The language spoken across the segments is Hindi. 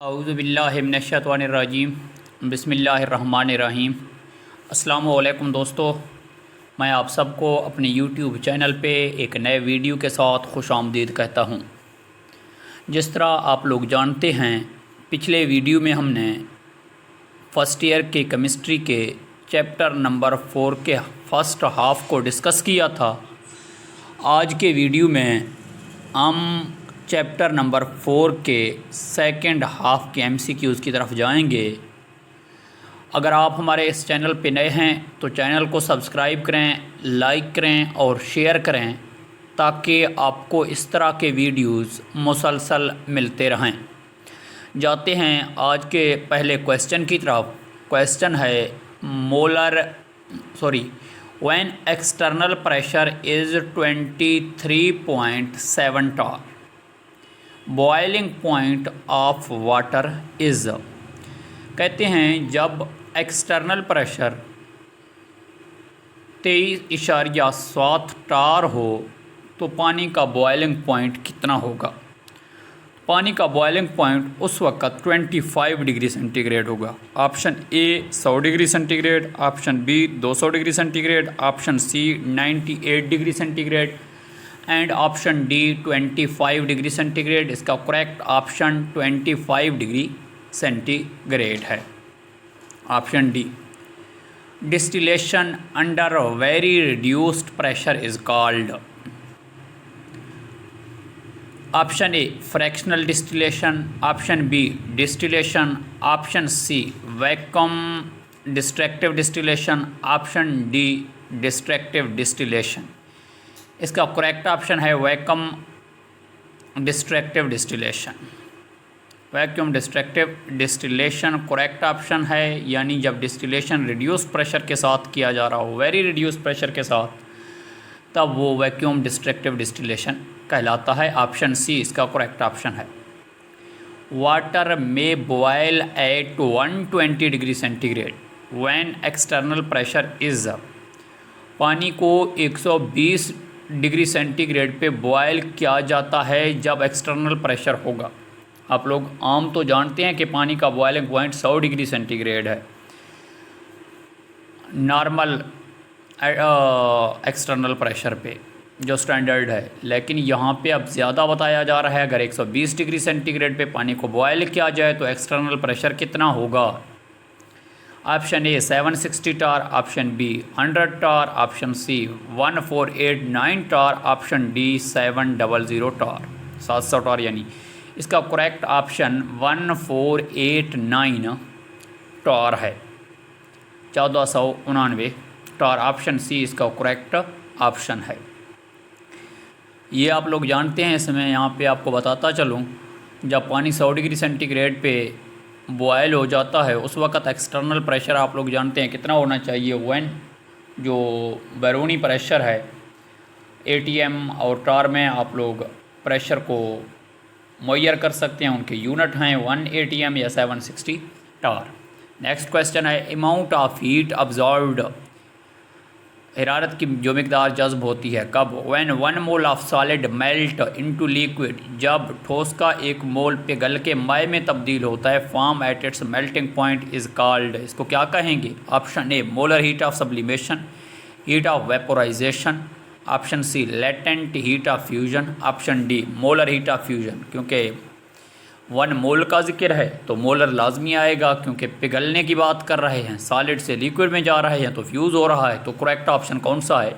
औज़ुबिल्लाहिमिनश्शैतानिर्रजीम बिस्मिल्लाहिर्रहमानिर्रहीम। अस्सलामु अलैकुम दोस्तों, मैं आप सबको अपने यूट्यूब चैनल पे एक नए वीडियो के साथ खुशामदीद कहता हूँ। जिस तरह आप लोग जानते हैं, पिछले वीडियो में हमने फ़र्स्ट ईयर के केमिस्ट्री के चैप्टर नंबर 4 के फ़र्स्ट हाफ़ को डिस्कस किया था। आज के वीडियो में हम चैप्टर नंबर 4 के सेकंड हाफ़ के एमसीक्यूज़ की तरफ जाएंगे। अगर आप हमारे इस चैनल पे नए हैं तो चैनल को सब्सक्राइब करें, लाइक करें और शेयर करें ताकि आपको इस तरह के वीडियोज़ मुसलसल मिलते रहें। जाते हैं आज के पहले क्वेश्चन की तरफ। क्वेश्चन है when external pressure is 23.7 bar, boiling point of water is. कहते हैं जब एक्सटर्नल प्रेशर 23.7 टार हो तो पानी का बॉइलिंग पॉइंट कितना होगा। पानी का बॉइलिंग पॉइंट उस वक़्त 25 डिग्री सेंटीग्रेड होगा। Option A 100 degree centigrade, option B 200 degree centigrade, option C 98 degree centigrade and option D 25 degree centigrade. इसका करेक्ट ऑप्शन 25 डिग्री सेंटीग्रेड है, option D. Distillation under very reduced pressure is called. Option A fractional distillation, option B distillation, option C vacuum destructive distillation, option D destructive distillation. इसका करेक्ट ऑप्शन है vacuum destructive distillation. Vacuum destructive distillation correct option है, यानी जब डिस्टिलेशन रिड्यूस प्रेशर के साथ किया जा रहा हो, वेरी रिड्यूस प्रेशर के साथ, तब वो वैक्यूम डिस्ट्रक्टिव डिस्टिलेशन कहलाता है। ऑप्शन सी इसका करेक्ट ऑप्शन है। Water may boil at 120 degree centigrade when external pressure is. पानी को 120 डिग्री सेंटीग्रेड पे बॉयल किया जाता है जब एक्सटर्नल प्रेशर होगा। आप लोग आम तो जानते हैं कि पानी का बॉइलिंग पॉइंट 100 डिग्री सेंटीग्रेड है नॉर्मल एक्सटर्नल प्रेशर पे जो स्टैंडर्ड है, लेकिन यहाँ पे अब ज़्यादा बताया जा रहा है। अगर 120 डिग्री सेंटीग्रेड पे पानी को बॉयल किया जाए तो एक्सटर्नल प्रेशर कितना होगा। Option A 760 torr, option B 100 torr, option C 1489 torr, option D 700 torr, 700 torr. यानी इसका करेक्ट ऑप्शन 1489 टार है, 1499 टार। ऑप्शन सी इसका करेक्ट ऑप्शन है। ये आप लोग जानते हैं। इसमें यहाँ पे आपको बताता चलूँ, जब पानी 100 डिग्री सेंटीग्रेड पे बॉयल हो जाता है उस वक़्त एक्सटर्नल प्रेशर आप लोग जानते हैं कितना होना चाहिए। व्हेन जो बैरूनी प्रेशर है एटीएम और टार में आप लोग प्रेशर को मुहैया कर सकते हैं, उनके यूनिट हैं 1 एटीएम या 760 टार। नेक्स्ट क्वेश्चन है अमाउंट ऑफ हीट अब्जॉर्ब्ड। हरारत की जो मिकदार जज्ब होती है कब। When 1 mole of solid melt into liquid, जब ठोस का 1 मोल पिघल के माय में तब्दील होता है। Form at its melting point is called. इसको क्या कहेंगे। Option A molar heat of sublimation, heat of vaporization, option C latent heat of fusion, option D molar heat of fusion. क्योंकि 1 मोल का जिक्र है तो मोलर लाजमी आएगा, क्योंकि पिघलने की बात कर रहे हैं, सॉलिड से लिक्विड में जा रहे हैं तो फ्यूज़ हो रहा है। तो करेक्ट ऑप्शन कौन सा है।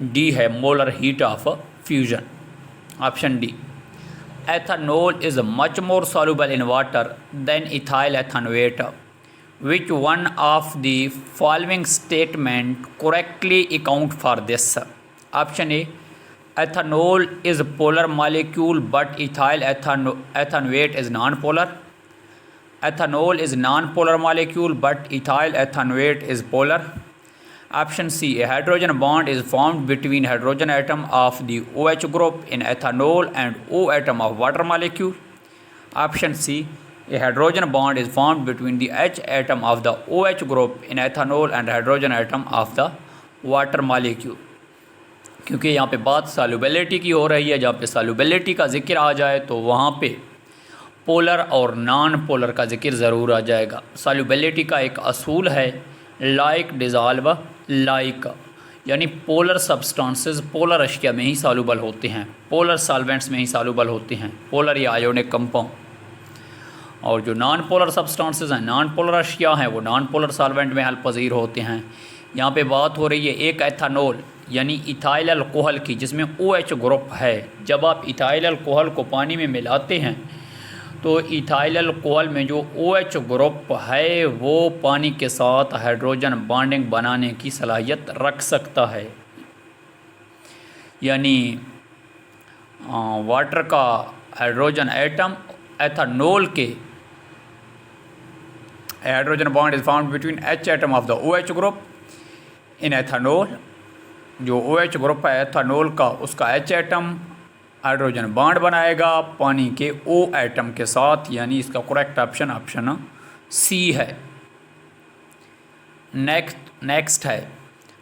डी है molar heat of fusion, option D. Ethanol is much more soluble in water than ethyl ethanoate. Which one of the following statement correctly account for this. Option A ethanol is polar molecule but ethyl ethanoate is non-polar. Ethanol is non-polar molecule but ethyl ethanoate is polar. Option C a hydrogen bond is formed between hydrogen atom of the OH group in ethanol and O atom of water molecule. Option C a hydrogen bond is formed between the H atom of the OH group in ethanol and hydrogen atom of the water molecule. क्योंकि यहाँ पे बात सॉल्युबिलिटी की हो रही है, जहाँ पे सॉल्युबिलिटी का जिक्र आ जाए तो वहाँ पे पोलर और नॉन पोलर का जिक्र ज़रूर आ जाएगा। सॉल्युबिलिटी का एक असूल है लाइक डिज़ॉल्व लाइक, यानी पोलर सब्सटेंसेस पोलर अशिया में ही सॉल्युबल होते हैं, पोलर सॉल्वेंट्स में ही सॉल्युबल होते हैं, पोलर या आयोनिक कंपाउंड। और जो नॉन पोलर सब्सटेंसेस हैं, नॉन पोलर अशिया हैं, वो नॉन पोलर सॉल्वेंट में हल पजीर होते हैं। यहाँ पे बात हो रही है एक एथानॉल यानी इथाइल अल्कोहल की, जिसमें OH ग्रुप है। जब आप इथाइल अल्कोहल को पानी में मिलाते हैं तो इथाइल अल्कोहल में जो OH ग्रुप है वो पानी के साथ हाइड्रोजन बॉन्डिंग बनाने की सलाहियत रख सकता है। यानी वाटर का हाइड्रोजन एटम एथानॉल के hydrogen bond is found between H atom of the OH group in ethanol. जो OH ग्रुप है एथानॉल का, उसका H एटम हाइड्रोजन बॉन्ड बनाएगा पानी के O एटम के साथ, यानी इसका करेक्ट ऑप्शन ऑप्शन C है। नेक्स्ट है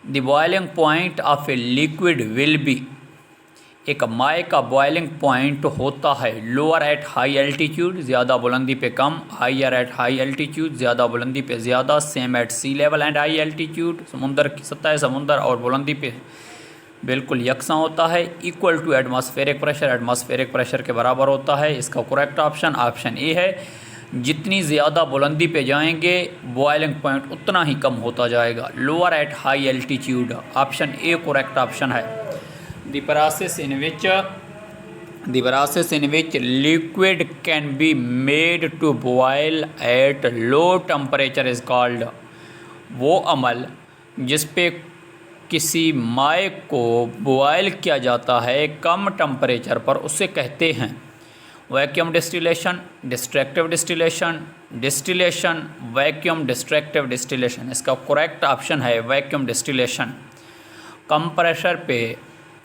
the boiling point of a liquid will be. एक माए का बॉइलिंग पॉइंट होता है लोअर एट हाई एल्टीट्यूड, ज़्यादा बुलंदी पे कम, हाइयर एट हाई एल्टीट्यूड, ज़्यादा बुलंदी पे ज़्यादा, same at sea level and high altitude, समुंदर की सतह समुंदर और बुलंदी पे बिल्कुल यकसां होता है, इक्वल टू एटमॉस्फेरिक प्रेशर के बराबर होता है। इसका करेक्ट ऑप्शन ऑप्शन ए है। जितनी ज़्यादा बुलंदी पे जाएंगे बॉइलिंग पॉइंट उतना ही कम होता जाएगा, lower eight high altitude. Option A correct option है। The process in which liquid can be made to boil at low temperature is called। वो अमल जिस पे किसी माए को बॉयल किया जाता है कम टेम्परेचर पर, उससे कहते हैं vacuum distillation, destructive distillation, vacuum destructive distillation. इसका करेक्ट ऑप्शन है वैक्यूम डिस्टिलेशन।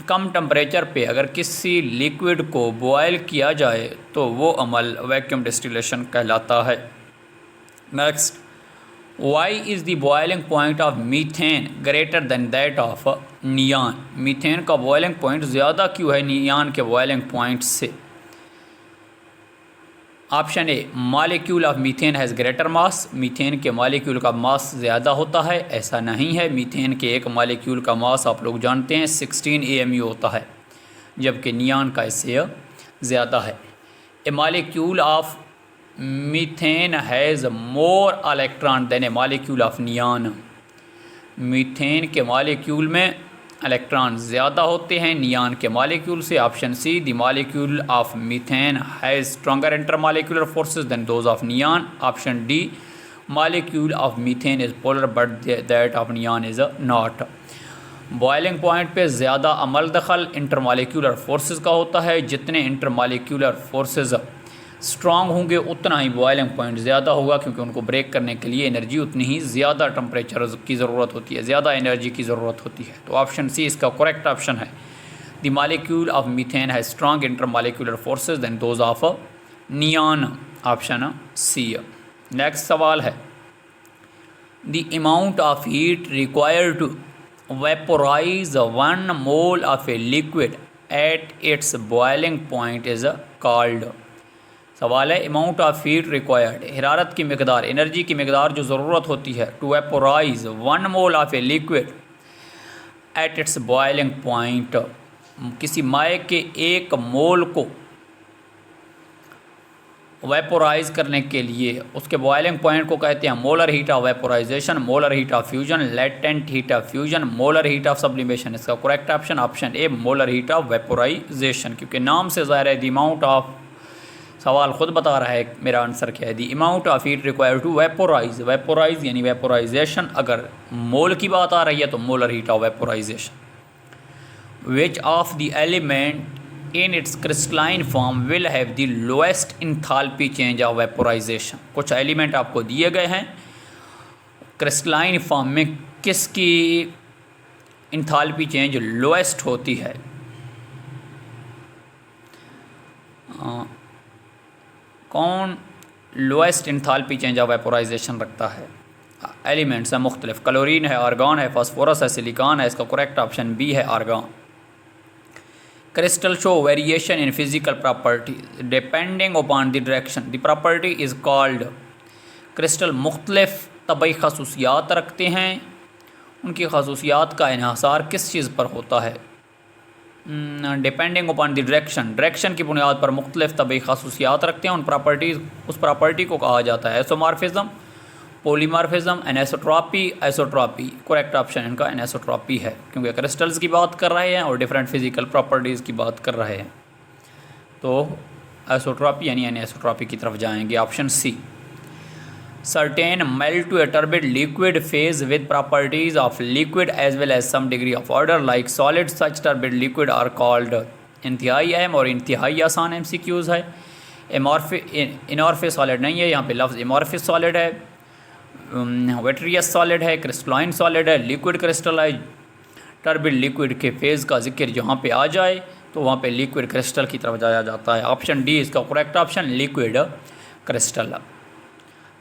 कम टेम्परेचर पे अगर किसी लिक्विड को बॉयल किया जाए तो वो अमल वैक्यूम डिस्टिलेशन कहलाता है। Next, why is the boiling point of methane greater than that of neon. Methane का बॉइलिंग पॉइंट ज़्यादा क्यों है नियान के बॉइलिंग पॉइंट से? Option A, molecule of methane has greater mass. Methane के मॉलिक्यूल का मास ज़्यादा होता है, ऐसा नहीं है। मीथेन के एक मॉलिक्यूल का मास आप लोग जानते हैं 16 AMU होता है, जबकि नियान का इससे ज़्यादा है। A molecule of methane has more electron than a molecule of neon. Methane के मॉलिक्यूल में इलेक्ट्रॉन ज़्यादा होते हैं नियान के मॉलिक्यूल से। Option C, the molecule of methane has stronger intermolecular forces than those of neon. Option D, molecule of methane is polar but that of neon is not. Boiling point पे ज़्यादा अमल दखल इंटरमॉलिक्यूलर फोर्सेस का होता है। जितने इंटरमॉलिक्यूलर फोर्सेस स्ट्रॉन्ग होंगे उतना ही बॉइलिंग पॉइंट ज़्यादा होगा, क्योंकि उनको ब्रेक करने के लिए एनर्जी उतनी ही ज़्यादा टेम्परेचर की ज़रूरत होती है, ज़्यादा एनर्जी की ज़रूरत होती है। तो ऑप्शन सी इसका करेक्ट ऑप्शन है। The molecule of methane has strong intermolecular forces than those of neon. Option C. Next सवाल है, the amount of heat required to vaporize 1 mole of a liquid at its boiling point is called. सवाल है, अमाउंट ऑफ हीट रिक्वायर्ड, हरारत की मकदार, एनर्जी की मकदार जो ज़रूरत होती है to vaporize 1 mole of a liquid at its boiling point. किसी माए के 1 मोल को वेपोराइज करने के लिए उसके बॉइलिंग पॉइंट को कहते हैं molar heat of vaporization, molar heat of fusion, latent heat of fusion, molar heat of sublimation. इसका correct option option A, molar heat of vaporization, क्योंकि नाम से ज़ाहिर है द अमाउंट ऑफ, सवाल ख़ुद बता रहा है मेरा आंसर क्या है। The amount of heat required to vaporize, vaporize यानी वेपोराइजेशन। अगर मोल की बात आ रही है तो molar heat of vaporization. Which of the element in its crystalline form will have the lowest enthalpy change of vaporization. कुछ एलिमेंट आपको दिए गए हैं, क्रिस्टलाइन फॉर्म में किसकी इंथाल्पी चेंज लोएस्ट होती है? कौन lowest enthalpy change of vaporisation रखता है? एलिमेंट्स हैं मुख्तलिफ, क्लोरीन है, आर्गॉन है, फास्फोरस है, सिलिकॉन है। इसका करेक्ट ऑप्शन बी है argon. Crystal show variation in physical property depending upon the direction the property is called. Crystal मुख्तलिफ तबई खसूसियात रखते हैं, उनकी खसूसियात का इन्हासार किस चीज़ पर होता है? डिपेंडिंग अपॉन द डायरेक्शन की बुनियाद पर मुख्तलिफ तबई खसूसियात रखते हैं, उस प्रॉपर्टी को कहा जाता है isomorphism, polymorphism, anisotropy, isotropy. Correct option इनका एनेसोट्रॉपी है, क्योंकि क्रिस्टल्स की बात कर रहे हैं और डिफरेंट फिजिकल प्रॉपर्टीज़ की बात कर रहे हैं, तो आइसोट्रॉपी यानी एनेसोट्रॉपी की तरफ जाएंगे। Option C. Certain melt to a turbid liquid phase with properties of liquid as well as some degree of order like solid. Such turbid liquid are called। इंतहाई अहम और इंतहाई आसान MCQs है। इनॉर्फिस सॉलिड नहीं है, यहाँ पे लफ्ज़ इमॉर्फिस सॉलिड है, वेट्रियस सॉलिड है, क्रिस्टलाइन सॉलिड है, लिक्विड क्रिस्टलाइज। टर्बिड लिक्विड के फेज़ का जिक्र जहाँ पे आ जाए तो वहाँ पे लिक्विड क्रिस्टल की तरफ जाया जाता है। ऑप्शन डी इसका correct option, liquid crystal.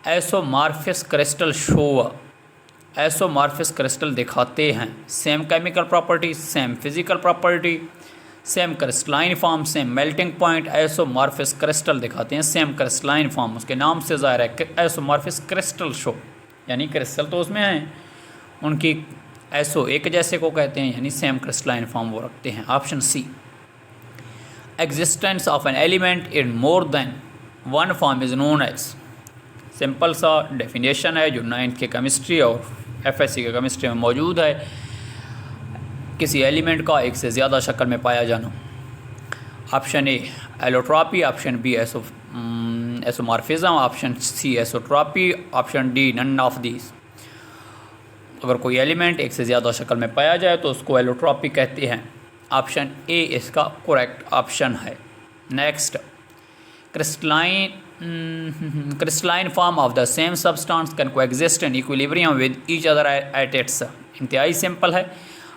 Isomorphous crystal show, isomorphous crystal दिखाते हैं same chemical property, same physical property, same crystalline form, same melting point. Isomorphous crystal दिखाते हैं सेम क्रिस्टलाइन फॉर्म, उसके नाम से ज़ाहिर है एसोमॉर्फिस क्रिस्टल शो, यानी क्रिस्टल तो उसमें हैं, उनकी एसो एक जैसे को कहते हैं, यानी सेम क्रिस्टलाइन फॉर्म वो रखते हैं। Option C. Existence of an element in more than one form is known as. Simple सा डेफिनेशन है जो 9th के केमिस्ट्री और FSC के केमिस्ट्री में मौजूद है, किसी एलिमेंट का एक से ज़्यादा शक्ल में पाया जाना। Option A allotropy, option B isomorphism, option C isotropy, option D none of these. अगर कोई एलिमेंट एक से ज़्यादा शक्ल में पाया जाए तो उसको एलोट्रॉपी कहते हैं। ऑप्शन ए इसका करेक्ट ऑप्शन है। Next, crystalline form of the same substance can coexist in equilibrium with each other at its। इंतहाई सिंपल है।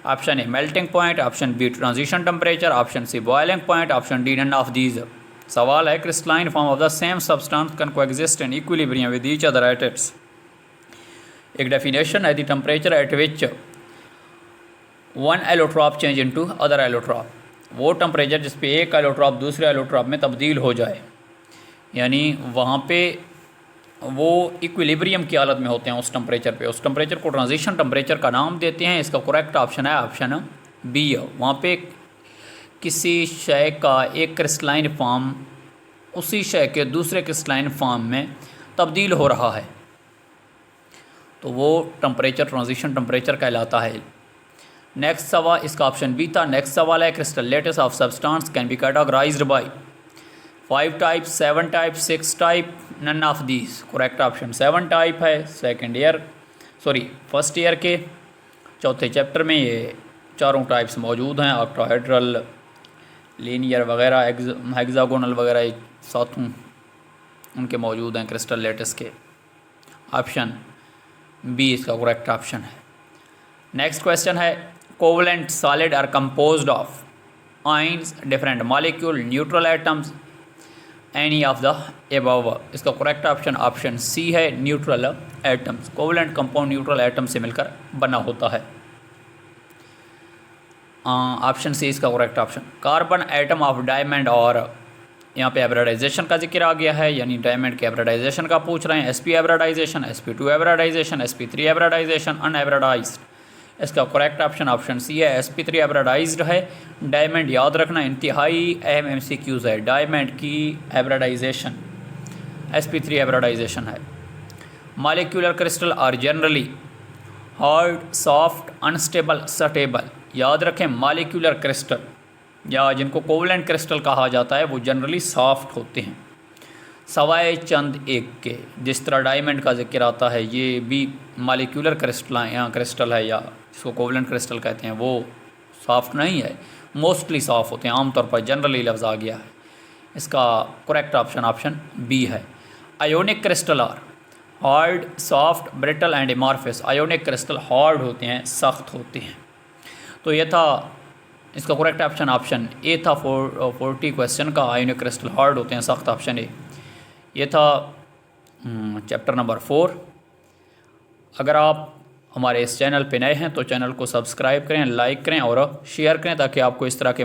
Option A melting point, option B transition temperature, option C boiling point, option D none of these. सवाल है crystalline form of the same substance can coexist in equilibrium with each other at its. एक डेफिनेशन है the temperature at which one allotrope change into other allotrope, वो टेम्परेचर जिस पे एक एलोट्रॉप दूसरे एलोट्रॉप में तब्दील हो जाए, यानी वहाँ पे वो इक्विलिब्रियम की हालत में होते हैं उस टेम्परेचर पे, उस टेम्परेचर को ट्रांजिशन टेम्परेचर का नाम देते हैं। इसका करेक्ट ऑप्शन है ऑप्शन बी। वहाँ पे किसी शय का एक क्रिस्टलाइन फॉर्म उसी शय के दूसरे क्रिस्टलाइन फॉर्म में तब्दील हो रहा है, तो वो टेम्परेचर ट्रांजिशन टेम्परेचर कहलाता है। नेक्स्ट सवाल इसका ऑप्शन बी था। नेक्स्ट सवाल है crystal lattice of substance can be categorized by 5 type, 7 type, 6 type, none of these. Correct option 7 type है। फर्स्ट ईयर के चौथे चैप्टर में ये चारों टाइप्स मौजूद हैं, ऑक्टाहेड्रल, लीनियर वगैरह, हेक्सागोनल वगैरह सातों उनके मौजूद हैं क्रिस्टल लेटेस के। ऑप्शन बी इसका करेक्ट ऑप्शन है। नेक्स्ट क्वेश्चन है covalent solid are composed of ions, different molecule, neutral atoms, any of the above. इसका करेक्ट ऑप्शन ऑप्शन सी है, neutral atoms. Covalent compound neutral atom से मिलकर बना होता है। ऑप्शन सी इसका correct option. Carbon atom of diamond, और यहाँ पे एब्राडाइजेशन का जिक्र आ गया है, यानी डायमंड के एब्राडाइजेशन का पूछ रहे हैं। sp एब्राडाइजेशन, sp2 एब्राडाइजेशन, sp3 एब्राडाइजेशन, अनएब्राडाइज्ड। इसका करेक्ट ऑप्शन ऑप्शन सी है, sp3 एब्राडाइज्ड है। डायमंड याद रखना इंतहाई अहम MCQs है, डायमंड की एब्राडाइजेशन sp3 एब्राडाइजेशन है। Molecular crystal are generally hard, soft, unstable, stable. याद रखें मॉलिक्यूलर क्रिस्टल या जिनको कोवलेंट क्रिस्टल कहा जाता है वो जनरली सॉफ्ट होते हैं, सवाए चंद एक के। जिस तरह डायमंड का जिक्र आता है, ये भी मॉलिक्यूलर क्रिस्टल है या जिसको कोवलेंट क्रिस्टल कहते हैं, वो सॉफ्ट नहीं है, मोस्टली सॉफ्ट होते हैं। आमतौर पर जनरली लफ्ज़ आ गया है। इसका करेक्ट ऑप्शन ऑप्शन बी है। Ionic crystal are hard, soft, brittle and amorphous. Ionic crystal hard होते हैं, सख्त होते हैं। तो ये था इसका करेक्ट ऑप्शन ऑप्शन ए था। 40 क्वेश्चन का आयोनिक क्रिस्टल हार्ड होते हैं, सख्त, ऑप्शन ए। ये था चैप्टर नंबर 4। अगर आप हमारे इस चैनल पे नए हैं तो चैनल को सब्सक्राइब करें, लाइक करें और शेयर करें ताकि आपको इस तरह के